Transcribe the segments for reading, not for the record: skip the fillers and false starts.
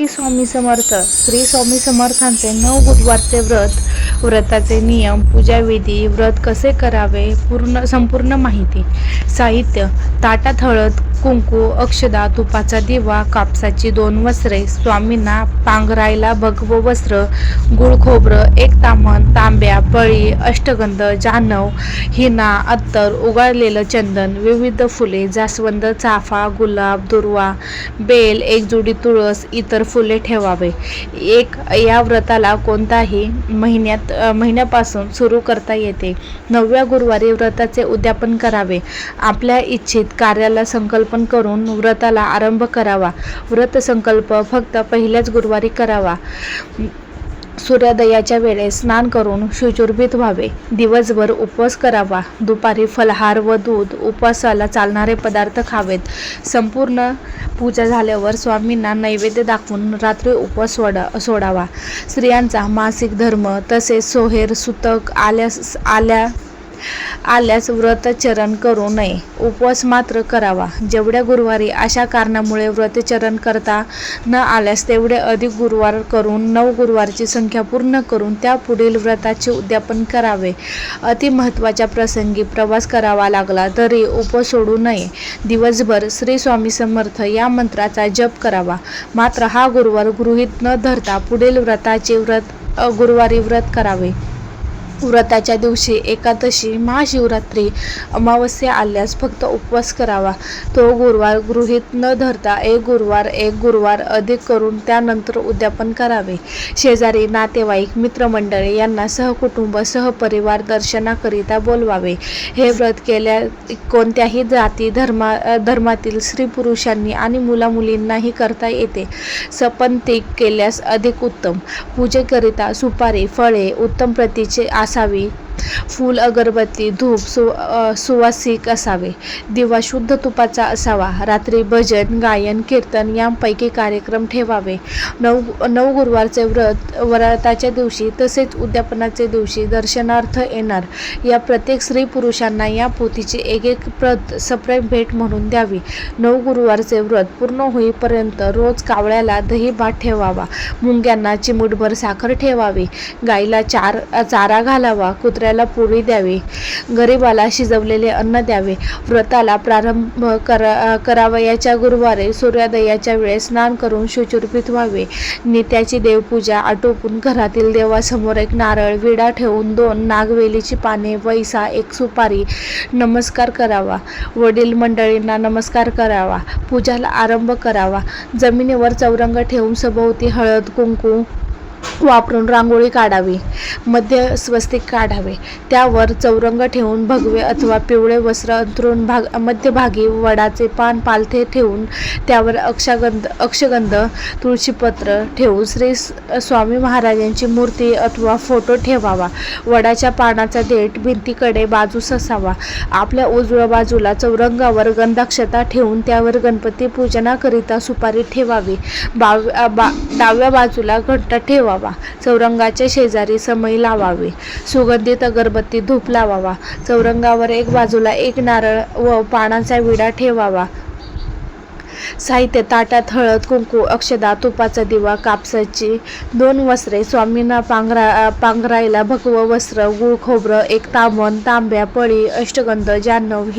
श्री स्वामी समर्थ. श्री स्वामी समर्थांचे 9 गुरुवारचे व्रताचे नियम, पूजाविधी, व्रत कसे करावे, संपूर्ण माहिती. साहित्य: ताटात हळद, कुंकू, अक्षदा, तुपाचा दिवा, कापसाची 2 वस्त्रे, स्वामींना पांघरायला भगवं वस्त्र, गुळ खोबरं, 1 ताम्हण, तांब्या, पळी, अष्टगंध, जानव, हिना, अत्तर, उगाळलेलं चंदन, विविध फुले, जास्वंद, चाफा, गुलाब, दुर्वा, बेल, 1 जुडी तुळस, इतर फुले ठेवावे. या व्रताला कोणताही महिन्यापासून सुरू करता येते. 9व्या गुरुवारी व्रताचे उद्यापन करावे. आपल्या इच्छित कार्याला संकल्पन करून व्रताला आरंभ करावा. व्रत संकल्प फक्त पहिल्याच गुरुवारी करावा. सूर्योदयाच्या वेळेस स्नान करून शुचिर्भूत व्हावे. दिवसभर उपवास करावा. दुपारी फलाहार व दूध, उपवासाला चालणारे पदार्थ खावेत. संपूर्ण पूजा झाल्यावर स्वामींना नैवेद्य दाखवून रात्री उपवास सोडावा. स्त्रियांचा मासिक धर्म तसेच सोहेर सुतक आल्यास व्रतचरण करू नये. उपवास मात्र करावा. जेवढ्या गुरुवारी अशा कारणामुळे व्रतचरण करता न आल्यास तेवढे अधिक गुरुवार करून 9 गुरुवारची संख्या पूर्ण करून त्या पुढील व्रताचे उद्यापन करावे. अति महत्त्वाच्या प्रसंगी प्रवास करावा लागला तरी उपवास सोडू नये. दिवसभर श्री स्वामी समर्थ या मंत्राचा जप करावा. मात्र हा गुरुवार गृहीत न धरता पुढील गुरुवारी व्रत करावे. व्रताच्या दिवशी एकादशी, महाशिवरात्री, अमावस्या आल्यास फक्त उपवास करावा. तो गुरुवार गृहीत न धरता एक गुरुवार अधिक करून त्यानंतर उद्यापन करावे. शेजारी, नातेवाईक, मित्रमंडळी यांना सहकुटुंब सहपरिवार दर्शनाकरिता बोलवावे. हे व्रत कोणत्याही जाती धर्मातील स्त्री पुरुषांनी आणि मुलामुलींनाही करता येते. सपत्नीक केल्यास अधिक उत्तम. पूजेकरिता सुपारी, फळे उत्तम प्रतीचे असावी. फूल, अगरबत्ती, धूप सुवासिक असावे. दिवा शुद्ध तुपाचा असावा. रात्री भजन, गायन, कीर्तन यांपैकी कार्यक्रम ठेवावे. 9 गुरुवारचे व्रताच्या दिवशी तसेच उद्यापनाचे दिवशी दर्शनार्थ येणार या प्रत्येक स्त्री पुरुषांना या पोथीची एक प्रत सप्रेम भेट म्हणून द्यावी. 9 गुरुवारचे व्रत पूर्ण होईपर्यंत रोज कावळ्याला दही भात ठेवावा. मुंग्यांना चिमूटभर साखर ठेवावी. गाईला चारा घालावा. कुत्र्याला पोळी द्यावी. गरिबाला शिजवलेले अन्न द्यावे. व्रताला प्रारंभ करावयाच्या गुरुवारी सूर्योदयाच्या वेळेस स्नान करून शुचिर्भूत व्हावे. नित्याची देवपूजा आटोपून घरातील देवासमोर 1 नारळ, विडा ठेवून 2 नागवेलीची पाने, वैसा, 1 सुपारी नमस्कार करावा. वडील मंडळींना नमस्कार करावा. पूजाला आरंभ करावा. जमिनीवर चौरंग ठेवून सभोवती हळद कुंकू वापरून रांगोळी काढावी. मध्य स्वस्तिक काढावे. त्यावर चौरंग ठेवून भगवे अथवा पिवळे वस्त्र अंथरून मध्यभागी वडाचे पान पालथे ठेवून त्यावर अक्षगंध तुळशीपत्र ठेवून श्री स्वामी महाराजांची मूर्ती अथवा फोटो ठेवावा. वडाच्या पानाचा देठ भिंतीकडे बाजूस असावा. आपल्या उजव्या बाजूला चौरंगावर गंधाक्षता ठेवून त्यावर गणपती पूजनाकरिता सुपारी ठेवावी. डाव्या बाजूला घंटा ठेवावा. चौरंगाच्या शेजारी समई लावावी. सुगंधित अगरबत्ती धूप लावावा. चौरंगावर 1 बाजूला 1 नारळ व पानाचा विडा ठेवावा. साहित्य: ताटात हळद, कुंकू, अक्षदा, तुपाचा दिवा, कापसाची 2 वस्त्रे, स्वामींना पांघरायला भगवं वस्त्र, गुळ खोबरं, 1 ताम्हण, तांब्या, पळी, अष्टगंध, जानव,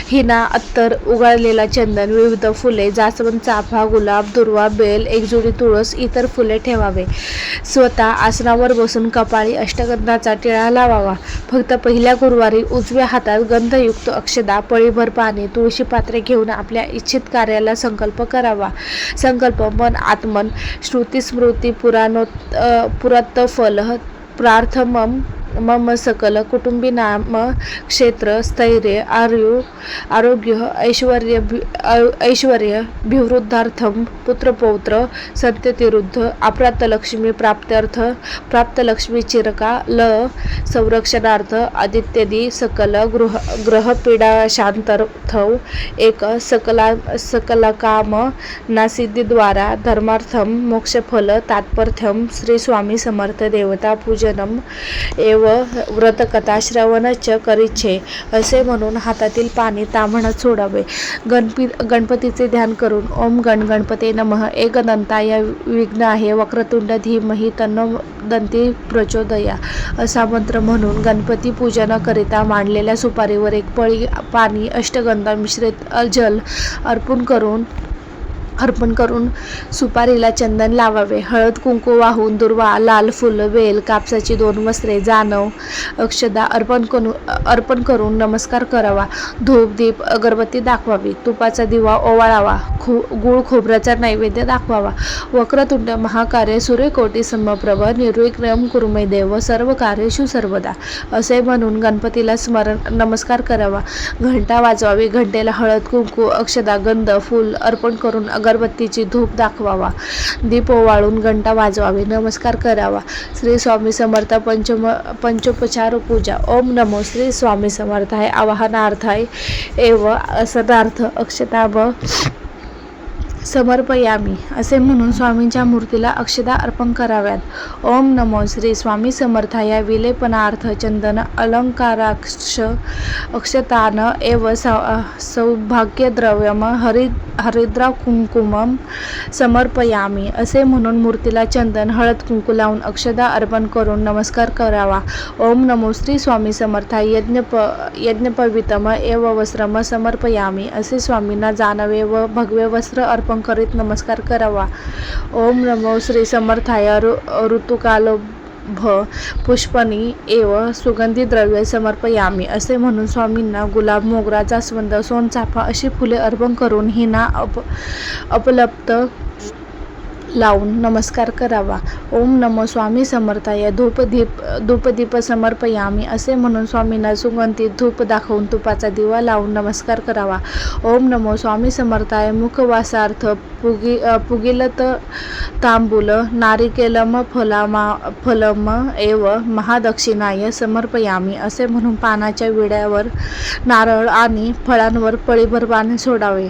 हिना, अत्तर, उगाळलेला चंदन, विविध फुले, जास्वंद, चाफा, गुलाब, दुर्वा, बेल, 1 जुडी तुळस, इतर फुले ठेवावे. स्वतः आसनावर बसून कपाळी अष्टगंधाचा टिळा लावावा. फक्त पहिल्या गुरुवारी उजव्या हातात गंधयुक्त अक्षदा, पळीभर पाने, तुळशी पात्रे घेऊन आपल्या इच्छित कार्याला संकल्प करावा. संकल्प: मन आत्मन श्रुतिस्मृती पुरात फल प्रार्थमम मम सकल कुटुंबीनाम क्षेत्र स्थैर्य आरोग्य ऐश्वर्य भिवृद्धार्थम पुत्रपौत्र संततिरुद्ध अप्राप्तलक्ष्मी प्राप्तलक्ष्मी चिरका संरक्षणार्थ आदित्यदी सकल ग्रहपीडाशांतर्थौ एक सकलकाम नासिद्धिद्वारा धर्मार्थम मोक्षफल तात्पर्थ्यम श्री स्वामी समर्थ देवता पूजनम एवं एव व्रतकथा श्रवणच करिच्छे असे म्हणून हातातील पाणी ताम्हणात सोडावे. गणपतीचे ध्यान करून ओम गणपते नमः एकदंताय विघ्नाय वक्रतुंड धीमहि तन्नो दन्ती प्रचोदया असा मंत्र म्हणून गणपती पूजनाकरिता मांडलेल्या सुपारीवर एक पळी पाणी अष्टगंधा मिश्रित जल अर्पण करून सुपारीला चंदन लावावे. हळद कुंकू वाहून दुर्वा लाल फुल बेल कापसाची 2 वस्त्रे जानव अक्षदा अर्पण करून नमस्कार करावा. धूप दीप अगरबत्ती दाखवावी. तुपाचा दिवा ओवाळावा. गुळ खोबऱ्याचा नैवेद्य दाखवावा. वक्रतुंड महाकार्य सूर्यकोटी समप्रभ निर्विघ्नं कुरु मे देव सर्व कार्येषु सर्वदा असे म्हणून गणपतीला नमस्कार करावा. घंटा वाजवावी. घंटेला हळद कुंकू अक्षदा गंध फूल अर्पण करून अगरबत्तीची धूप दाखवावा. दीप ओवाळून घंटा वाजवावी. नमस्कार करावा. श्री स्वामी समर्थ पंचोपचार पूजा. ओम नमो श्री स्वामी समर्थाय आवाहनार्थाय एव असदार्थ अक्षताभ समर्पयामी असे म्हणून स्वामींच्या मूर्तीला अक्षता अर्पण कराव्यात. ओम नमो श्री स्वामी समर्थाय विलेपनार्थ चंदन अलंकाराक्ष अक्षतान एव सौभाग्यद्रव्यम हरिद्रा कुंकुमम समर्पयामी असे म्हणून मूर्तीला चंदन हळद कुंकू लावून अक्षता अर्पण करून नमस्कार करावा. ओम नमो श्री स्वामी समर्थाय यज्ञपवितम एव वस्त्रम समर्पयामी असे स्वामींना जानवे व भगवे वस्त्र अर्पण करीत नमस्कार करावा. ओम नमो श्री समर्थाय ऋतुकालभ पुष्पणी एव सुगंधी द्रव्य समर्पयामी असे म्हणून स्वामींना गुलाब मोगरा जास्वंद सोनचाफा अशी फुले अर्पण करून हिना अपलप्त लावून नमस्कार करावा. ओम नमो स्वामी समर्थाय धूपदीप समर्पयामी असे म्हणून स्वामींना सुगंधित धूप दाखवून तुपाचा दिवा लावून नमस्कार करावा. ओम नमो स्वामी समर्थाय मुखवासार्थ पुगिलत तांबूल नारिकेलम फलम एव महादक्षिणाय समर्पयामी असे म्हणून पानाच्या विड्यावर नारळ आणि फळांवर पळीभर पाणी सोडावे.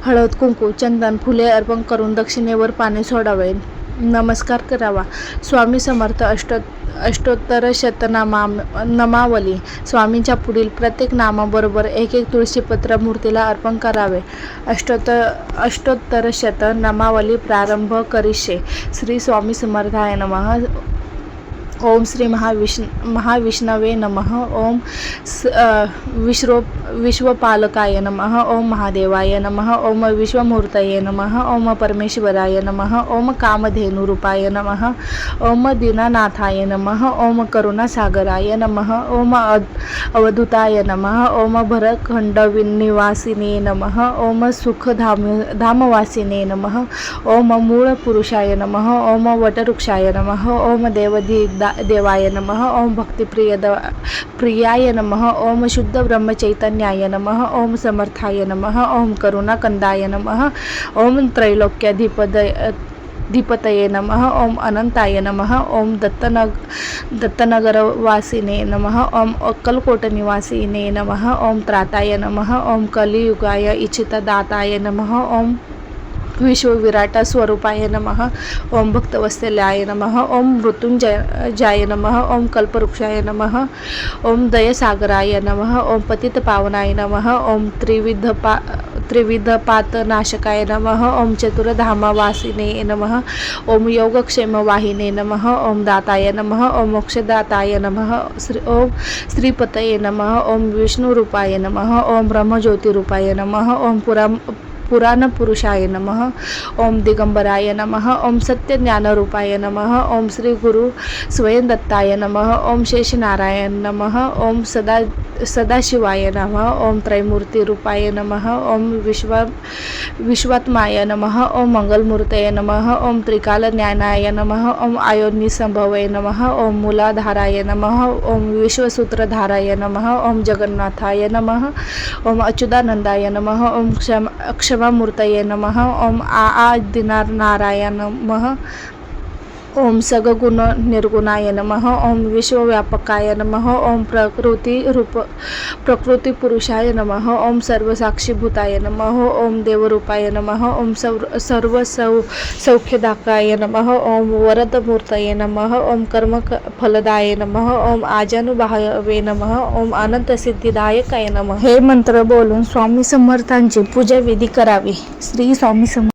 हळद कुंकू चंदन फुले अर्पण करून दक्षिणेवर पाणी सोडावे. नमस्कार करावा. स्वामी समर्थ अष्टोत्तर शतनामावली स्वामींच्या पुढील प्रत्येक नामाबरोबर एक तुळशीपत्र मूर्तीला अर्पण करावे. अष्टोत्तर शत नामावली प्रारंभ करिष्ये. श्री स्वामी समर्थाय नमः. ओम श्री महाविष्णवे नमः. ओम विश्वपालकाय नमः. ओम महादेवाय नमः. ओम विश्वमूर्तये नमः. ओम परमेश्वराय नमः. ओम कामधेनुरूपाय नमः. ओम दीननाथाय नमः. ओम करुणासागराय नमः. ओम अवधूताय नमः. ओम भरखंडनिवासिने नमः. ओम सुखधामवासिने नमः. ओम मूळपुरुषाय नमः. ओम वटवृक्षाय नमः. ओम देवाय नमः. ओम भक्तिप्रियाय नमः. ओम शुद्ध ब्रह्मचैतन्याय नमः. ओम समर्थाय नमः. ओम करुणाकंदाय नमः. ओम त्रैलोक्याधिपतये नमः. ओम अनंताय नमः. ओम दत्तनगरवासिने नमः. ओम अक्कलकोटनिवासिने नमः. ओम त्राताय नमः. ओम कलियुगाय इच्छितदाताय नमः. ओम विश्वविराट स्वरूपाय नमः. ओम भक्तवत्सलाय नमः. ओम मृत्युंजयाय नमः. ओम कल्पवृक्षाय नमः. ओम दयसागराय नमः. ओम पतितपावनाय नमः. ओम त्रिविधपातनाशकाय नमः. ओम चतुर्धामवासिने नमः. ओम योगक्षेमवाहिने नमः. ओम दाताय नमः. ओम मोक्षदाताय नमः. ओम श्रीपतये नमः. ओम विष्णुरूपाय नमः. ओम ब्रह्मज्योतिरूपाय नमः. ओम पुराणपुरुषाय नमः. ओम दिगंबराय नमः. ओम सत्यज्ञानरूपाय नमः. ओम श्री गुरु स्वयं दत्ताय नमः. ओम शेषनारायण नमः. ओम सदाशिवाय नमः. ओम त्रैमूर्तिरूपाय नमः. ओम विश्वात्माय नमः. ओम मंगलमूर्तये नमः. ओम त्रिकालज्ञानाय नमः. ओम आयोनिसंभवे नमः. ओम मूलाधाराय नमः. ओम विश्वसूत्रधाराय नमः. ओम जगन्नाथाय नमः. ओम अच्युतानंदाय नमः. ओम क्षमामूर्तये नमः. ओम आदिनारायणाय नमः. ओम सगुण निर्गुणाय नमः. ओम विश्वव्यापकाय नमः. ओम प्रकृती पुरुषाय नमः. ओम सर्वसाक्षीभूताय नमः. ओम देवरूपाय नमः. ओम सर्व सौख्यदायकाय नमः. ओम वरदमूर्तये नमः. ओम कर्मफलदाय नमः. ओम आजानुभावे नमः. ओम अनंत सिद्धिदायकाय नमः. हे मंत्र बोलून स्वामी समर्थांची पूजा विधी करावी. श्री स्वामी समर्थ.